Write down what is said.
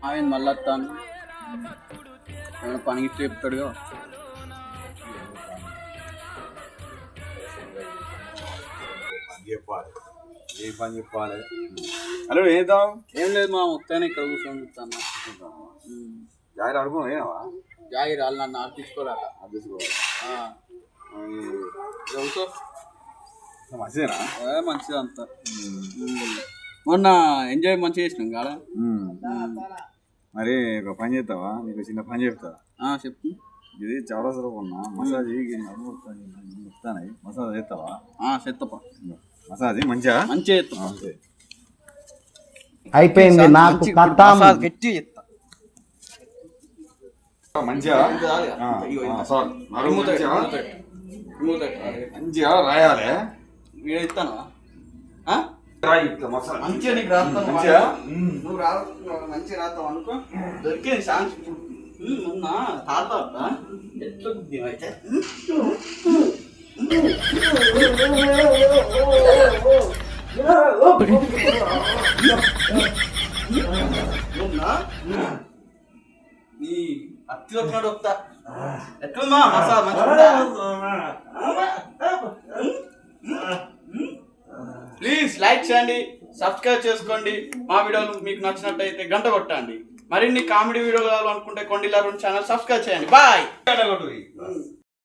ఆయన మళ్ళీ వస్తాను పనికి చెప్తాడుగా. చెప్పాలి ఏ పని చెప్పాలి. హలో ఏద్దాం. ఏం లేదు మా మొత్తాన్ని ఇక్కడ కూర్చొని చూస్తాను. జాయిర్ అడుగున్నావు ఏనావా? జాగిరి వాళ్ళు నన్ను ఆర్పించుకోరాక మంచిదేనా? మంచిది అంతా. మొన్న ఎంజాయ్ మంచిగా చేసినాం కాడ. మరి ఒక పని చేస్తావా? నీకు చిన్న పని చెప్తా. చెప్పు. ఇది చౌరసలో ఉన్నా మసాజ్ చెప్తాను. మసాజ్ చేస్తావా? చేస్తాపా. మసాజ్ మంచిగా మంచిగా చేస్తా. అయిపోయింది నాకు గట్టి చేస్తా మంచిగా మంచిగా రాయాలి. వీడు ఇస్తాను మసాజ్ మంచిగా నీకు రాస్తాను. నువ్వు మంచిగా రాస్తావు అనుకో. దొరికింది ఛాన్స్. మొన్న తాత ఎట్లా బుద్ధి అయితే నీ అత్తి వచ్చినాడు వస్తా. ఎట్లుందా మసాలా మంచిగా? ప్లీజ్ లైక్ చేయండి, సబ్స్క్రైబ్ చేసుకోండి. మా వీడియోలు మీకు నచ్చినట్టయితే గంట కొట్టండి. మరిన్ని కామెడీ వీడియోలు కావాలనుకుంటే కొండిలా 2 ఛానల్ సబ్స్క్రైబ్ చేయండి. బాయ్.